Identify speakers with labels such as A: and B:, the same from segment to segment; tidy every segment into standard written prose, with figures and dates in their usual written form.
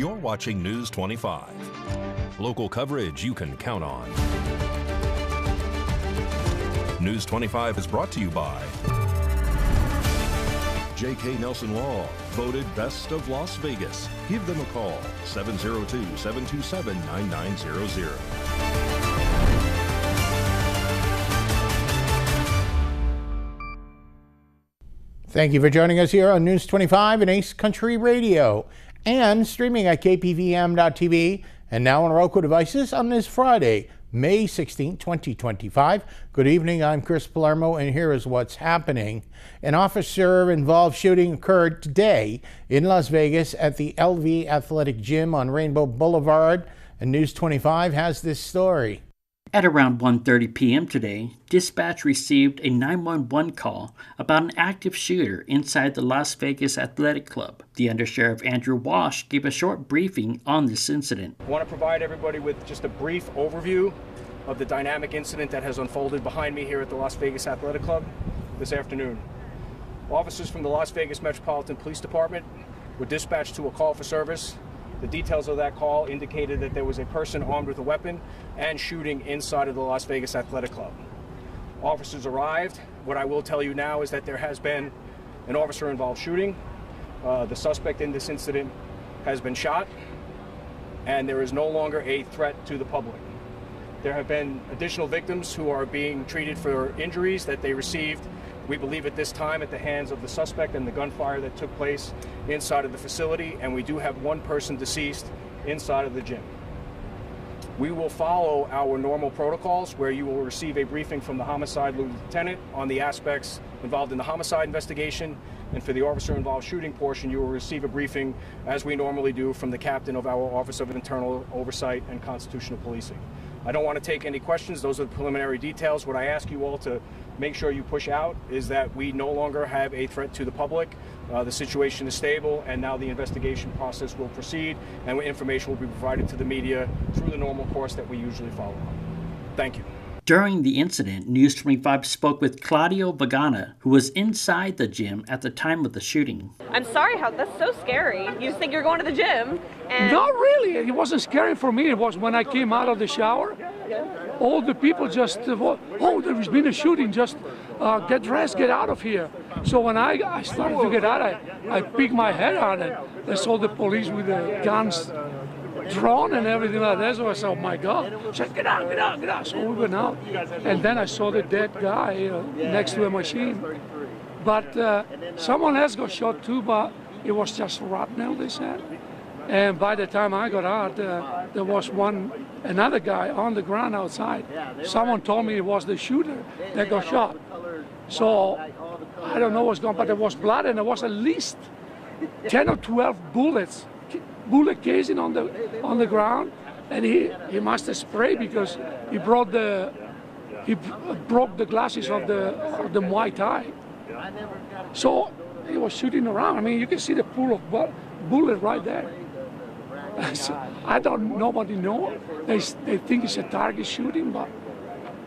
A: You're watching News 25. Local coverage you can count on. News 25 is brought to you by J.K. Nelson Law, voted Best of Las Vegas. Give them a call, 702-727-9900.
B: Thank you for joining us here on News 25 and Ace Country Radio, and streaming at KPVM-TV and now on Roku devices on this Friday, May 16, 2025. Good evening, I'm Chris Palermo, and here is what's happening. An officer-involved shooting occurred today in Las Vegas at the LV Athletic Gym on Rainbow Boulevard, and News 25 has this story.
C: At around 1:30 p.m. today, dispatch received a 911 call about an active shooter inside the Las Vegas Athletic Club. The Undersheriff Andrew Walsh gave a short briefing on this incident.
D: I want to provide everybody with just a brief overview of the dynamic incident that has unfolded behind me here at the Las Vegas Athletic Club this afternoon. Officers from the Las Vegas Metropolitan Police Department were dispatched to a call for service. The details of that call indicated that there was a person armed with a weapon and shooting inside of the Las Vegas Athletic Club. Officers arrived. What I will tell you now is that there has been an officer-involved shooting. The suspect in this incident has been shot, and there is no longer a threat to the public. There have been additional victims who are being treated for injuries that they received, we believe at this time, at the hands of the suspect and the gunfire that took place inside of the facility, and we do have one person deceased inside of the gym. We will follow our normal protocols where you will receive a briefing from the homicide lieutenant on the aspects involved in the homicide investigation, and for the officer-involved shooting portion, you will receive a briefing, as we normally do, from the captain of our Office of Internal Oversight and Constitutional Policing. I don't want to take any questions. Those are the preliminary details. What I ask you all to make sure you push out is that we no longer have a threat to the public. The situation is stable, and now the investigation process will proceed, and information will be provided to the media through the normal course that we usually follow. Thank you.
C: During the incident, News 25 spoke with Claudio Vagana, who was inside the gym at the time of the shooting.
E: I'm sorry, that's so scary. You think you're going to the gym, and...
F: Not really. It wasn't scary for me. It was when I came out of the shower. All the people just, there's been a shooting, just get dressed, get out of here. So when I started to get out, I peeked my head out, and I saw the police with the guns drawn and everything like that. So I said, oh my God. I said, get out, get out, get out. So we went out. And then I saw the dead guy next to a machine. But someone else got shot too, but it was just shrapnel, they said. And by the time I got out, there was another guy on the ground outside. Someone told me it was the shooter that got shot. So I don't know what's going on, but there was blood, and there was at least 10 or 12 bullet casing on the ground, and he must have sprayed because he broke the glasses of the Muay Thai. So he was shooting around. I mean, you can see the pool of bullet right there. So, nobody knows. They think it's a target shooting, but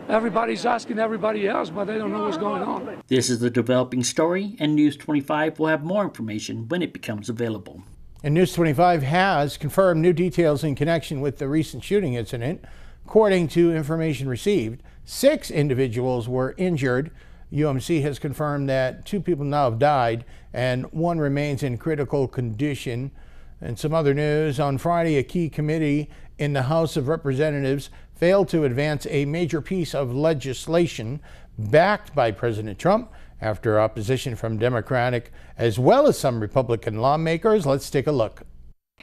F: everybody's asking everybody else, but they don't know what's going on.
C: This is the developing story, and News 25 will have more information when it becomes available.
B: And News 25 has confirmed new details in connection with the recent shooting incident. According to information received, 6 individuals were injured. UMC has confirmed that 2 people now have died and 1 remains in critical condition. And some other news, on Friday, a key committee in the House of Representatives failed to advance a major piece of legislation backed by President Trump after opposition from Democratic as well as some Republican lawmakers. Let's take a look.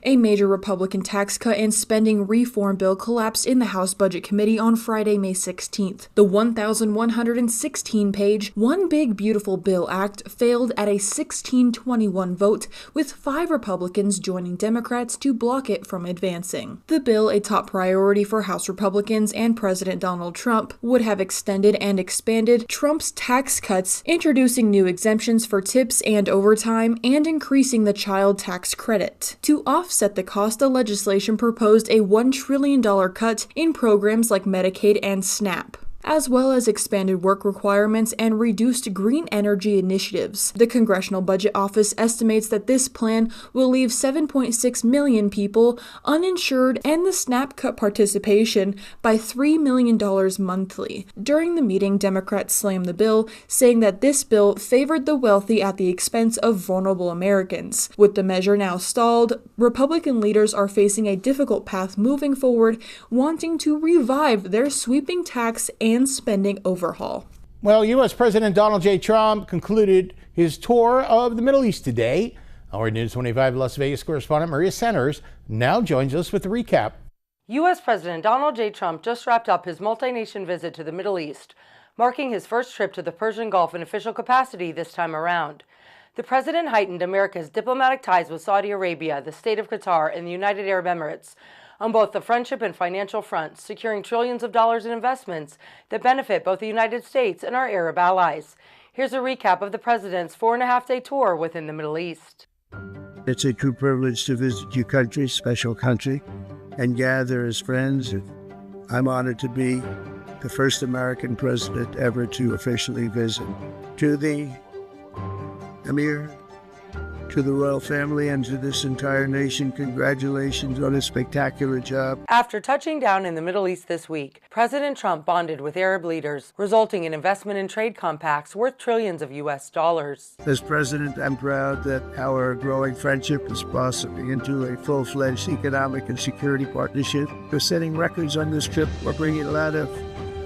G: A major Republican tax cut and spending reform bill collapsed in the House Budget Committee on Friday, May 16th. The 1,116-page One Big Beautiful Bill Act failed at a 16-21 vote, with 5 Republicans joining Democrats to block it from advancing. The bill, a top priority for House Republicans and President Donald Trump, would have extended and expanded Trump's tax cuts, introducing new exemptions for tips and overtime, and increasing the child tax credit. To offset the cost, the legislation proposed a $1 trillion cut in programs like Medicaid and SNAP. as well as expanded work requirements and reduced green energy initiatives. The Congressional Budget Office estimates that this plan will leave 7.6 million people uninsured and the SNAP cut participation by $3 million monthly. During the meeting, Democrats slammed the bill, saying that this bill favored the wealthy at the expense of vulnerable Americans. With the measure now stalled, Republican leaders are facing a difficult path moving forward, wanting to revive their sweeping tax and spending overhaul.
B: Well, U.S. President Donald J. Trump concluded his tour of the Middle East today. Our News 25 Las Vegas correspondent Maria Centers now joins us with a recap.
H: U.S. President Donald J. Trump just wrapped up his multi-nation visit to the Middle East, marking his first trip to the Persian Gulf in official capacity this time around. The president heightened America's diplomatic ties with Saudi Arabia, the state of Qatar, and the United Arab Emirates on both the friendship and financial fronts, securing trillions of dollars in investments that benefit both the United States and our Arab allies. Here's a recap of the president's 4.5-day tour within the Middle East.
I: It's a true privilege to visit your country, special country, and gather as friends. I'm honored to be the first American president ever to officially visit. To the Emir, to the royal family, and to this entire nation, congratulations on a spectacular job.
H: After touching down in the Middle East this week, President Trump bonded with Arab leaders, resulting in investment and trade compacts worth trillions of U.S. dollars.
I: As president, I'm proud that our growing friendship is blossoming into a full-fledged economic and security partnership. We're setting records on this trip. We're bringing a lot of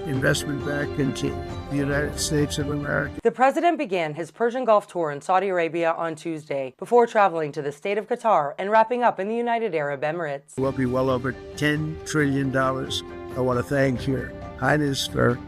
I: investment back into the United States of America.
H: The president began his Persian Gulf tour in Saudi Arabia on Tuesday before traveling to the state of Qatar and wrapping up in the United Arab Emirates.
I: We'll be well over $10 trillion. I want to thank Your Highness for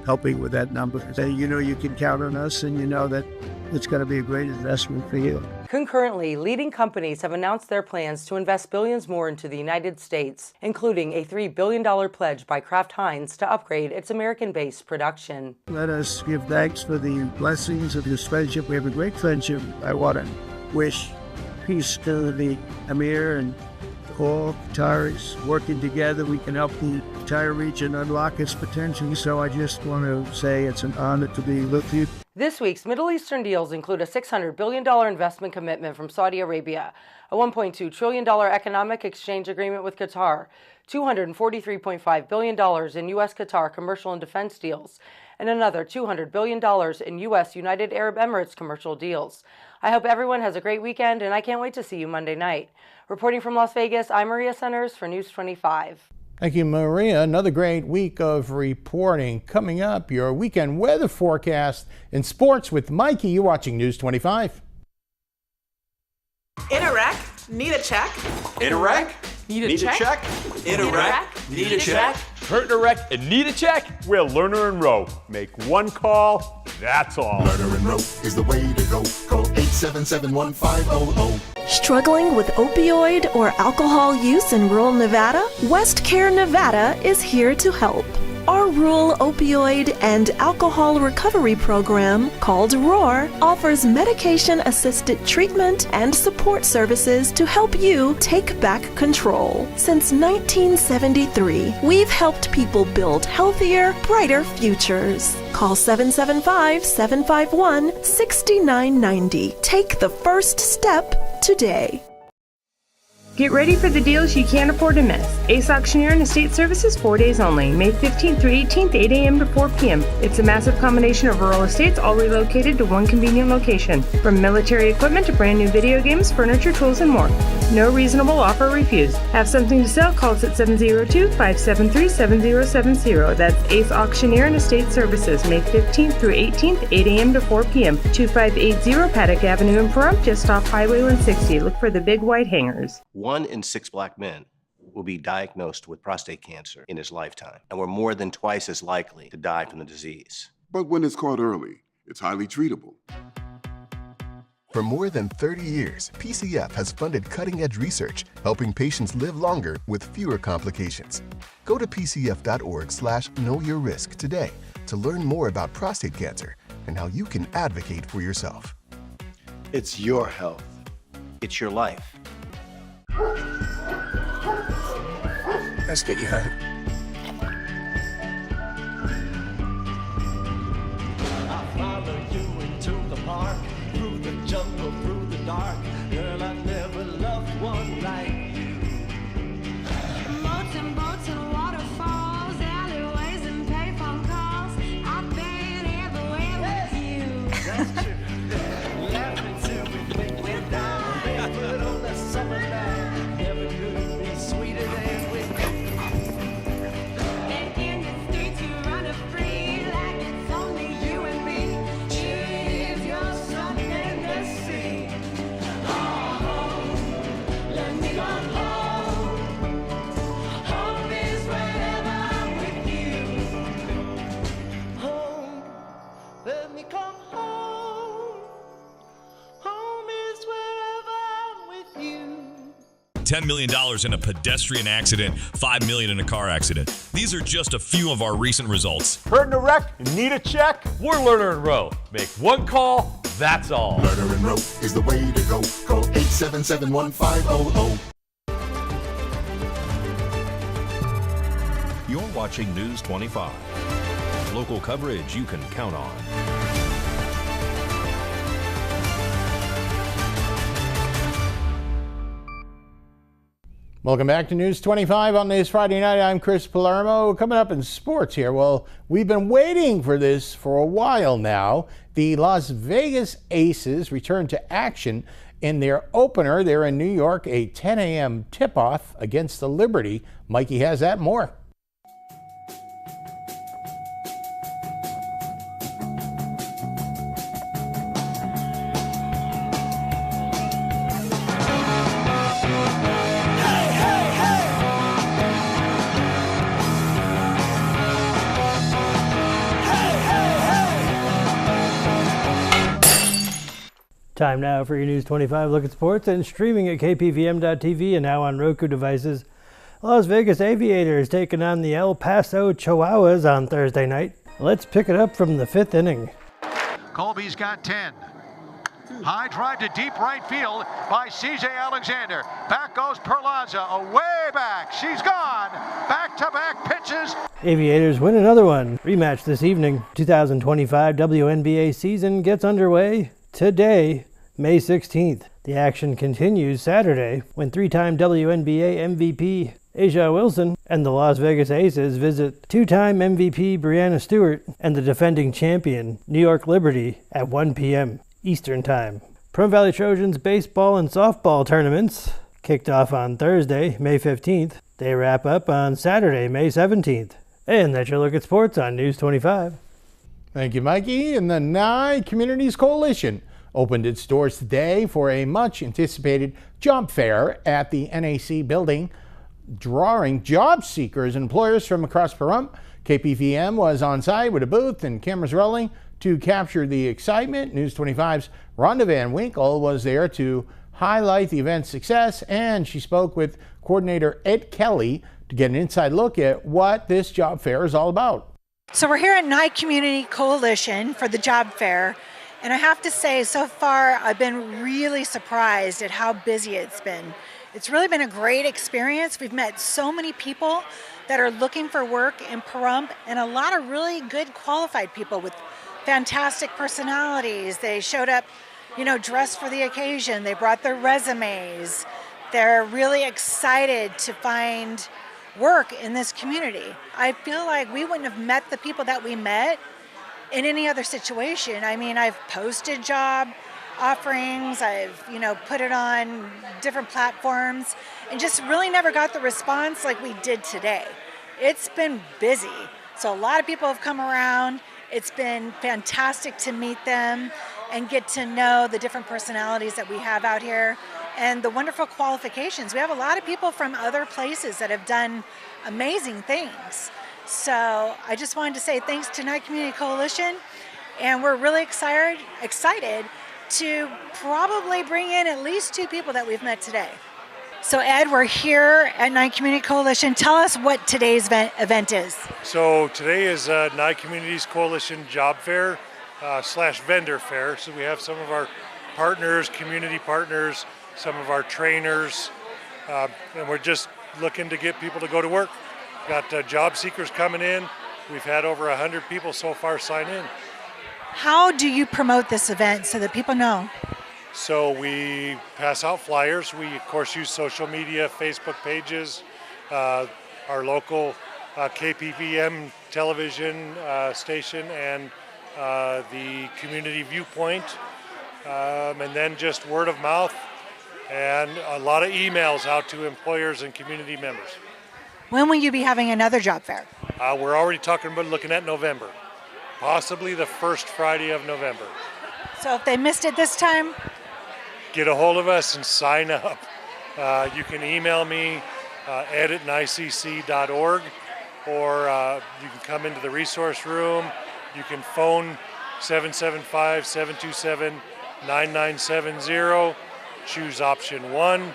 I: helping with that number. You know you can count on us, and you know that it's going to be a great investment for you.
H: Concurrently, leading companies have announced their plans to invest billions more into the United States, including a $3 billion pledge by Kraft Heinz to upgrade its American-based production.
I: Let us give thanks for the blessings of this friendship. We have a great friendship. I want to wish peace to the Emir and all Qataris. Working together, we can help the entire region unlock its potential. So I just want to say it's an honor to be with you.
H: This week's Middle Eastern deals include a $600 billion investment commitment from Saudi Arabia, a $1.2 trillion economic exchange agreement with Qatar, $243.5 billion in U.S.-Qatar commercial and defense deals, and another $200 billion in U.S. United Arab Emirates commercial deals. I hope everyone has a great weekend, and I can't wait to see you Monday night. Reporting from Las Vegas, I'm Maria Centers for News 25.
B: Thank you, Maria. Another great week of reporting. Coming up, your weekend weather forecast and sports with Mikey. You're watching News 25.
J: In a wreck, need a check.
K: In a wreck,
J: need a check.
K: In a wreck, need a check.
L: Hurt in a wreck and need a check? We're Lerner and Rowe. Make one call, that's all.
M: Lerner and Rowe is the way to go. Call 877-1500.
N: Struggling with opioid or alcohol use in rural Nevada? West Care Nevada is here to help. Our rural opioid and alcohol recovery program, called ROAR, offers medication-assisted treatment and support services to help you take back control. Since 1973, we've helped people build healthier, brighter futures. Call 775-751-6990. Take the first step today.
O: Get ready for the deals you can't afford to miss. Ace Auctioneer and Estate Services 4 days only, May 15th through 18th, 8 a.m. to 4 p.m. It's a massive combination of rural estates all relocated to one convenient location. From military equipment to brand new video games, furniture, tools, and more. No reasonable offer refused. Have something to sell? Call us at 702-573-7070. That's Ace Auctioneer and Estate Services, May 15th through 18th, 8 a.m. to 4 p.m. 2580 Paddock Avenue in Pahrump, just off Highway 160. Look for the big white hangers.
P: 1 in 6 black men will be diagnosed with prostate cancer in his lifetime, and we're more than twice as likely to die from the disease.
M: But when it's caught early, it's highly treatable.
Q: For more than 30 years, PCF has funded cutting-edge research, helping patients live longer with fewer complications. Go to pcf.org/knowyourrisk today to learn more about prostate cancer and how you can advocate for yourself.
P: It's your health. It's your life.
I: Let's get you home.
R: $10 million in a pedestrian accident, $5 million in a car accident. These are just a few of our recent results.
L: Heard in a wreck? Need a check? We're Lerner and Rowe. Make one call, that's all.
M: Lerner and Rowe is the way to go. Call 877-1500.
A: You're watching News 25. Local coverage you can count on.
B: Welcome back to News 25 on this Friday night. I'm Chris Palermo. Coming up in sports here. Well, we've been waiting for this for a while now. The Las Vegas Aces return to action in their opener. They're in New York, a 10 a.m. tip-off against the Liberty. Mikey has that and more.
S: Time now for your News 25 look at sports and streaming at KPVM.TV and now on Roku devices. Las Vegas Aviators taking on the El Paso Chihuahuas on Thursday night. Let's pick it up from the fifth inning.
T: Colby's got 10. High drive to deep right field by C.J. Alexander. Back goes Perlaza, away back. She's gone. Back-to-back pitches.
S: Aviators win another one. Rematch this evening. 2025 WNBA season gets underway today, May 16th. The action continues Saturday when three-time WNBA MVP Asia Wilson and the Las Vegas Aces visit two-time MVP Breanna Stewart and the defending champion New York Liberty at 1 p.m. Eastern Time. Plum Valley Trojans baseball and softball tournaments kicked off on Thursday, May 15th. They wrap up on Saturday, May 17th. And that's your look at sports on News 25.
B: Thank you, Mikey. And the Nye Communities Coalition opened its doors today for a much-anticipated job fair at the NAC building, drawing job seekers and employers from across Pahrump. KPVM was on site with a booth and cameras rolling to capture the excitement. News 25's Rhonda Van Winkle was there to highlight the event's success, and she spoke with coordinator Ed Kelly to get an inside look at what this job fair is all about.
U: So we're here at Nye Community Coalition for the job fair. And I have to say, so far, I've been really surprised at how busy it's been. It's really been a great experience. We've met so many people that are looking for work in Pahrump and a lot of really good qualified people with fantastic personalities. They showed up, dressed for the occasion. They brought their resumes. They're really excited to find work in this community. I feel like we wouldn't have met the people that we met in any other situation. I mean, I've posted job offerings, I've, put it on different platforms and just really never got the response like we did today. It's been busy. So a lot of people have come around. It's been fantastic to meet them and get to know the different personalities that we have out here and the wonderful qualifications. We have a lot of people from other places that have done amazing things. So I just wanted to say thanks to Nye Community Coalition, and we're really excited to probably bring in at least two people that we've met today. So Ed, we're here at Nye Community Coalition. Tell us what today's event is.
V: So today is Nye Communities Coalition Job Fair / Vendor Fair. So we have some of our partners, community partners, some of our trainers, and we're just looking to get people to go to work. Got job seekers coming in. We've had over 100 people so far sign in.
U: How do you promote this event so that people know?
V: So we pass out flyers. We, of course, use social media, Facebook pages, our local KPVM television station, and the Community Viewpoint, and then just word of mouth and a lot of emails out to employers and community members.
U: When will you be having another job fair?
V: We're already talking about looking at November, possibly the first Friday of November.
U: So if they missed it this time?
V: Get a hold of us and sign up. You can email me, ed@nycc.org, or you can come into the resource room. You can phone 775-727-9970, choose option 1,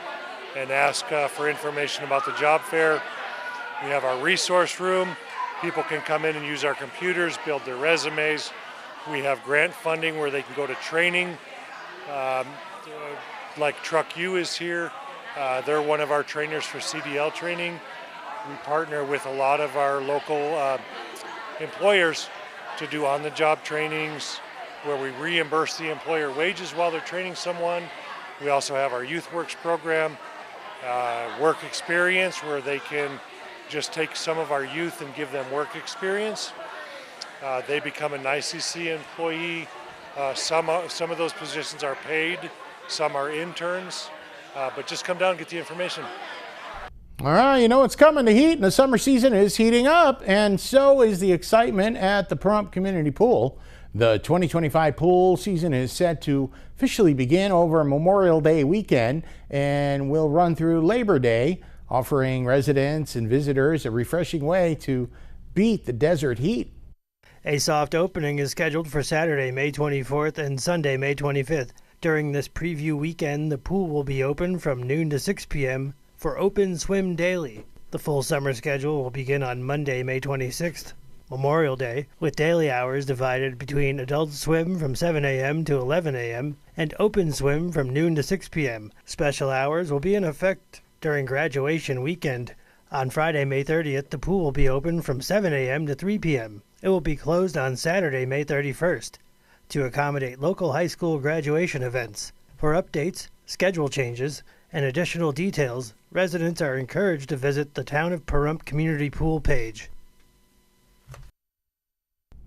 V: and ask for information about the job fair. We have our resource room. People can come in and use our computers, build their resumes. We have grant funding where they can go to training. Like Truck U is here. They're one of our trainers for CDL training. We partner with a lot of our local employers to do on-the-job trainings where we reimburse the employer wages while they're training someone. We also have our Youth Works program, work experience, where they can just take some of our youth and give them work experience. They become an ICC employee. Some of those positions are paid, some are interns, but just come down and get the information.
B: All right, you know it's coming to heat, and the summer season is heating up, and so is the excitement at the Pahrump Community Pool. The 2025 pool season is set to officially begin over Memorial Day weekend and will run through Labor Day, offering residents and visitors a refreshing way to beat the desert heat.
S: A soft opening is scheduled for Saturday, May 24th and Sunday, May 25th. During this preview weekend, the pool will be open from noon to 6 p.m. for open swim daily. The full summer schedule will begin on Monday, May 26th, Memorial Day, with daily hours divided between adult swim from 7 a.m. to 11 a.m. and open swim from noon to 6 p.m. Special hours will be in effect during graduation weekend. On Friday, May 30th, the pool will be open from 7 a.m. to 3 p.m. It will be closed on Saturday, May 31st, to accommodate local high school graduation events. For updates, schedule changes, and additional details, residents are encouraged to visit the Town of Pahrump Community Pool page.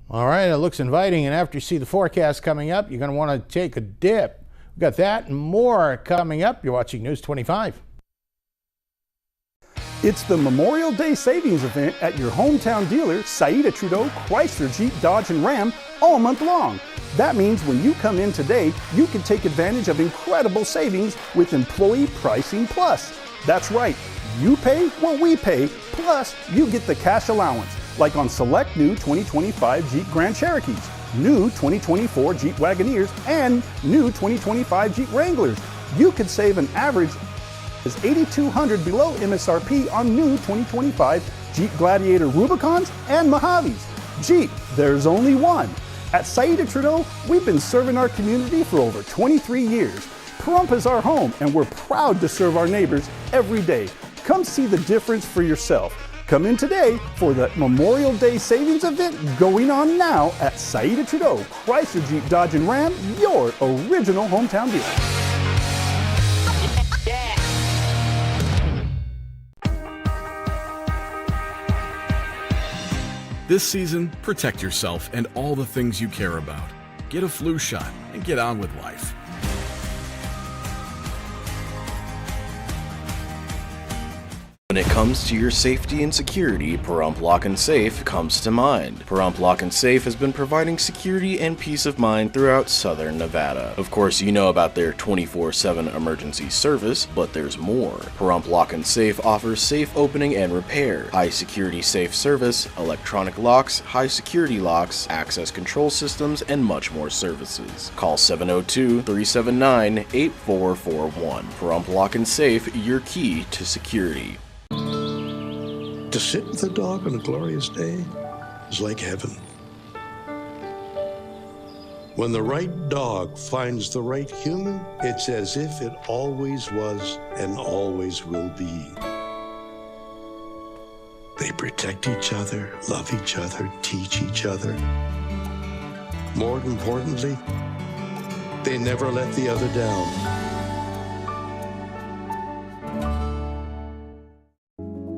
B: All right, it looks inviting, and after you see the forecast coming up, you're going to want to take a dip. We've got that and more coming up. You're watching News 25.
D: It's the Memorial Day Savings Event at your hometown dealer, Saida Trudeau, Chrysler, Jeep, Dodge, and Ram, all month long. That means when you come in today, you can take advantage of incredible savings with Employee Pricing Plus. That's right, you pay what we pay, plus you get the cash allowance, like on select new 2025 Jeep Grand Cherokees, new 2024 Jeep Wagoneers, and new 2025 Jeep Wranglers. You could save an average is $8,200 below MSRP on new 2025 Jeep Gladiator Rubicons and Mojaves. Jeep, there's only one. At Saida Trudeau, we've been serving our community for over 23 years. Pahrump is our home, and we're proud to serve our neighbors every day. Come see the difference for yourself. Come in today for the Memorial Day Savings Event going on now at Saida Trudeau, Chrysler, Jeep, Dodge, and Ram, your original hometown dealer.
A: This season, protect yourself and all the things you care about. Get a flu shot and get on with life.
E: When it comes to your safety and security, Pahrump Lock & Safe comes to mind. Pahrump Lock & Safe has been providing security and peace of mind throughout southern Nevada. Of course, you know about their 24/7 emergency service, but there's more. Pahrump Lock & Safe offers safe opening and repair, high security safe service, electronic locks, high security locks, access control systems, and much more services. Call 702-379-8441. Pahrump Lock & Safe, your key to security.
W: To sit with a dog on a glorious day is like heaven. When the right dog finds the right human, it's as if it always was and always will be. They protect each other, love each other, teach each other. More importantly, they never let the other down.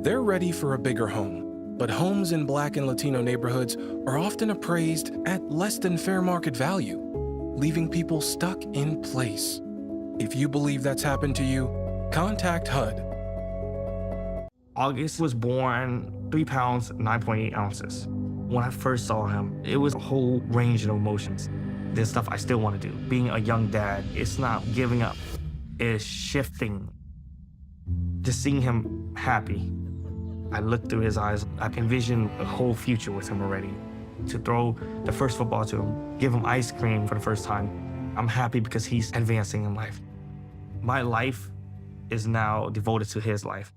X: They're ready for a bigger home, but homes in Black and Latino neighborhoods are often appraised at less than fair market value, leaving people stuck in place. If you believe that's happened to you, contact HUD.
Y: August was born 3 pounds, 9.8 ounces. When I first saw him, it was a whole range of emotions. There's stuff I still want to do. Being a young dad, it's not giving up, it's shifting. Just seeing him happy. I looked through his eyes. I envisioned a whole future with him already. To throw the first football to him, give him ice cream for the first time. I'm happy because he's advancing in life. My life is now devoted to his life.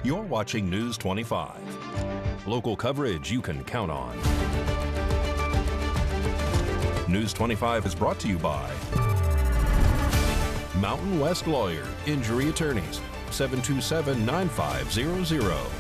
C: You're watching News 25. Local coverage you can count on. News 25 is brought to you by Mountain West Lawyer, Injury Attorneys, 727-9500.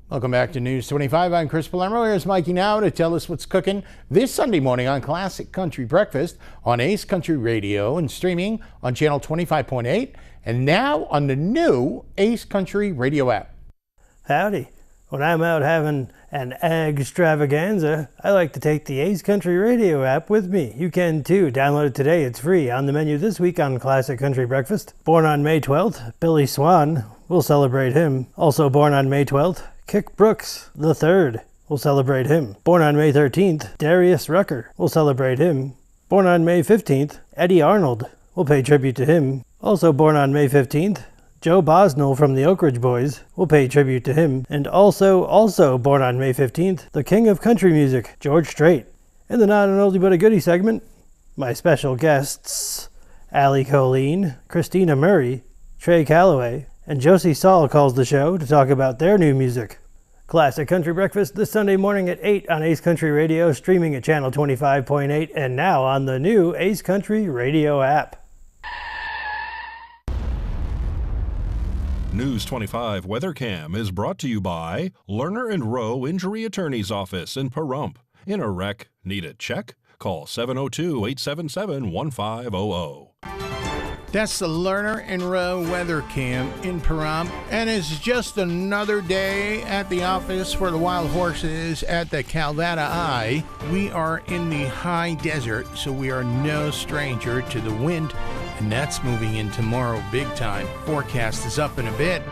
B: Welcome back to News 25. I'm Chris Palermo. Here's Mikey now to tell us what's cooking this Sunday morning on Classic Country Breakfast on Ace Country Radio and streaming on channel 25.8 and now on the new Ace Country Radio app.
S: Howdy. When I'm out having an egg extravaganza, I like to take the Ace Country Radio app with me. You can too. Download it today. It's free. On the menu this week on Classic Country Breakfast. Born on May 12th, Billy Swan. We'll celebrate him. Also born on May 12th, Kick Brooks III. We'll celebrate him. Born on May 13th, Darius Rucker. We'll celebrate him. Born on May 15th, Eddie Arnold. We'll pay tribute to him. Also born on May 15th, Joe Bosnell from the Oak Ridge Boys. We'll pay tribute to him. And also born on May 15th, the king of country music, George Strait. In the Not an Oldie But a Goodie segment, my special guests, Allie Colleen, Christina Murray, Trey Calloway, and Josie Saul calls the show to talk about their new music. Classic Country Breakfast this Sunday morning at 8 on Ace Country Radio, streaming at channel 25.8, and now on the new Ace Country Radio app.
C: News 25 Weather Cam is brought to you by Lerner and Rowe Injury Attorney's Office in Pahrump. In a wreck, need a check? Call 702-877-1500.
B: That's the Lerner and Rowe Weather Cam in Pahrump, and it's just another day at the office for the wild horses at the Calvada Eye. We are in the high desert, so we are no stranger to the wind, and that's moving in tomorrow big time. Forecast is up in a bit.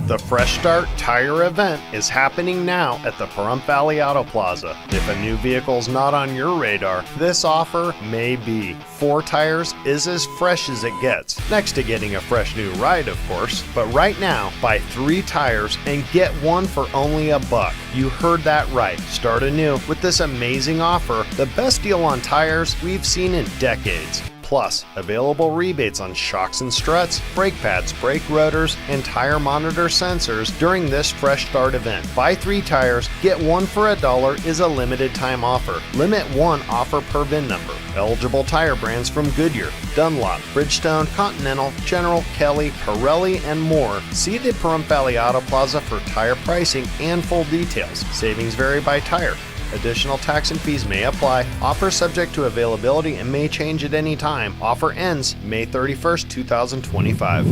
F: The Fresh Start Tire event is happening now at the Pahrump Valley Auto Plaza. If a new vehicle's not on your radar, this offer may be. 4 tires is as fresh as it gets, next to getting a fresh new ride, of course. But right now, buy 3 tires and get 1 for only $1. You heard that right. Start anew with this amazing offer, the best deal on tires we've seen in decades. Plus, available rebates on shocks and struts, brake pads, brake rotors, and tire monitor sensors during this Fresh Start event. Buy 3 tires, get 1 for $1 is a limited time offer. Limit 1 offer per VIN number. Eligible tire brands from Goodyear, Dunlop, Bridgestone, Continental, General, Kelly, Pirelli, and more. See the Pahrump Valley Auto Plaza for tire pricing and full details. Savings vary by tire. Additional tax and fees may apply. Offer subject to availability and may change at any time. Offer ends May 31st, 2025.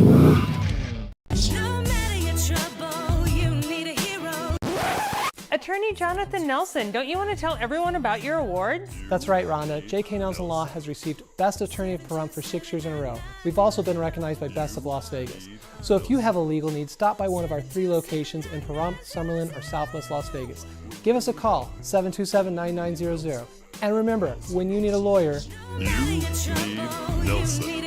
G: Attorney Jonathan Nelson, don't you want to tell everyone about your awards?
H: That's right, Rhonda. J.K. Nelson Law has received Best Attorney of Pahrump for 6 years in a row. We've also been recognized by Best of Las Vegas. So if you have a legal need, stop by one of our 3 locations in Pahrump, Summerlin, or Southwest Las Vegas. Give us a call, 727-9900. And remember, when you need a lawyer,
C: you need Nelson.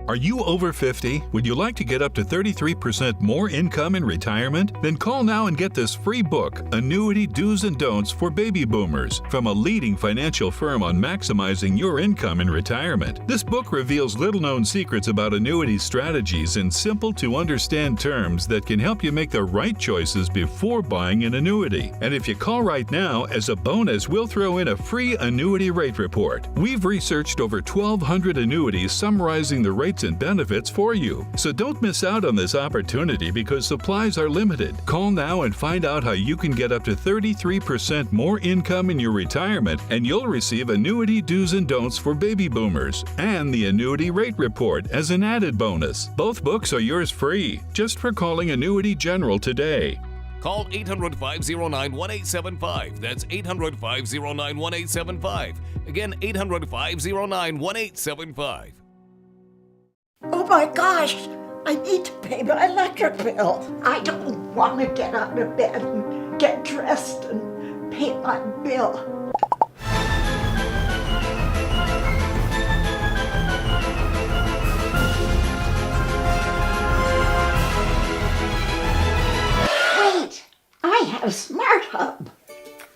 C: Are you over 50? Would you like to get up to 33% more income in retirement? Then call now and get this free book, Annuity Do's and Don'ts for Baby Boomers, from a leading financial firm on maximizing your income in retirement. This book reveals little-known secrets about annuity strategies in simple-to-understand terms that can help you make the right choices before buying an annuity. And if you call right now, as a bonus, we'll throw in a free annuity rate report. We've researched over 1,200 annuities summarizing the rates and benefits for you. So don't miss out on this opportunity because supplies are limited. Call now and find out how you can get up to 33% more income in your retirement, and you'll receive Annuity Do's and Don'ts for Baby Boomers and the Annuity Rate Report as an added bonus. Both books are yours free, just for calling Annuity General today.
J: Call 800-509-1875. That's 800-509-1875. Again, 800-509-1875.
Z: Oh my gosh, I need to pay my electric bill. I don't want to get out of bed and get dressed and pay my bill. have Smart Hub.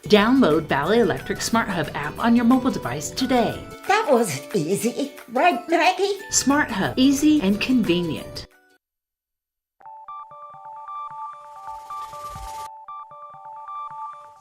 J: Download Valley Electric Smart Hub app on your mobile device today.
Z: That was easy, right, Maggie?
J: Smart Hub, easy and convenient.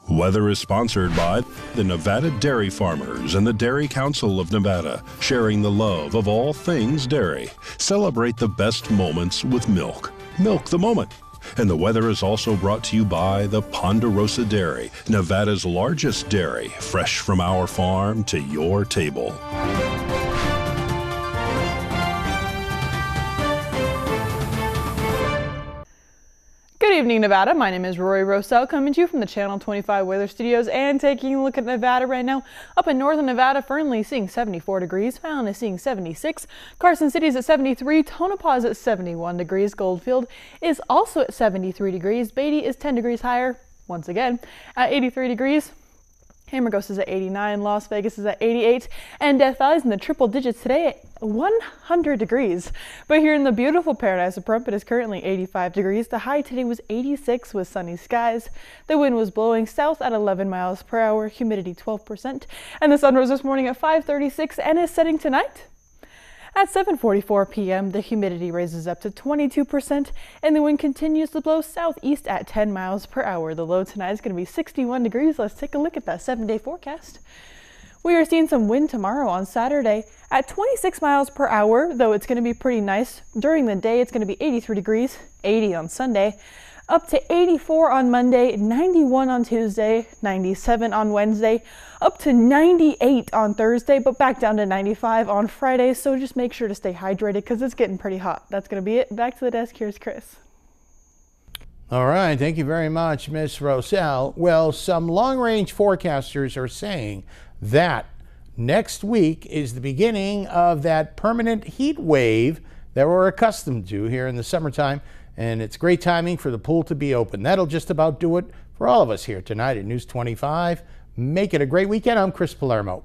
K: Weather is sponsored by the Nevada Dairy Farmers and the Dairy Council of Nevada, sharing the love of all things dairy. Celebrate the best moments with milk. Milk the moment. And the weather is also brought to you by the Ponderosa Dairy, Nevada's largest dairy, fresh from our farm to your table.
N: Good evening, Nevada. My name is Rory Rosell, coming to you from the Channel 25 Weather Studios and taking a look at Nevada right now. Up in northern Nevada, Fernley seeing 74 degrees, Fallon is seeing 76, Carson City is at 73, Tonopah is at 71 degrees, Goldfield is also at 73 degrees, Beatty is 10 degrees higher, once again, at 83 degrees. Amargos is at 89, Las Vegas is at 88, and Death Valley's in the triple digits today at 100 degrees. But here in the beautiful paradise of Pahrump, it is currently 85 degrees. The high today was 86 with sunny skies. The wind was blowing south at 11 miles per hour, humidity 12%, and the sun rose this morning at 5:36 and is setting tonight. At 7:44 p.m., the humidity raises up to 22%, and the wind continues to blow southeast at 10 miles per hour. The low tonight is going to be 61 degrees. Let's take a look at that 7-day forecast. We are seeing some wind tomorrow on Saturday at 26 miles per hour, though it's going to be pretty nice. During the day, it's going to be 83 degrees, 80 on Sunday, up to 84 on Monday, 91 on Tuesday, 97 on Wednesday, up to 98 on Thursday, but back down to 95 on Friday. So just make sure to stay hydrated because it's getting pretty hot. That's going to be it. Back to the desk. Here's Chris.
B: All right. Thank you very much, Miss Rosell. Well, some long-range forecasters are saying that next week is the beginning of that permanent heat wave that we're accustomed to here in the summertime. And it's great timing for the pool to be open. That'll just about do it for all of us here tonight at News 25. Make it a great weekend. I'm Chris Palermo.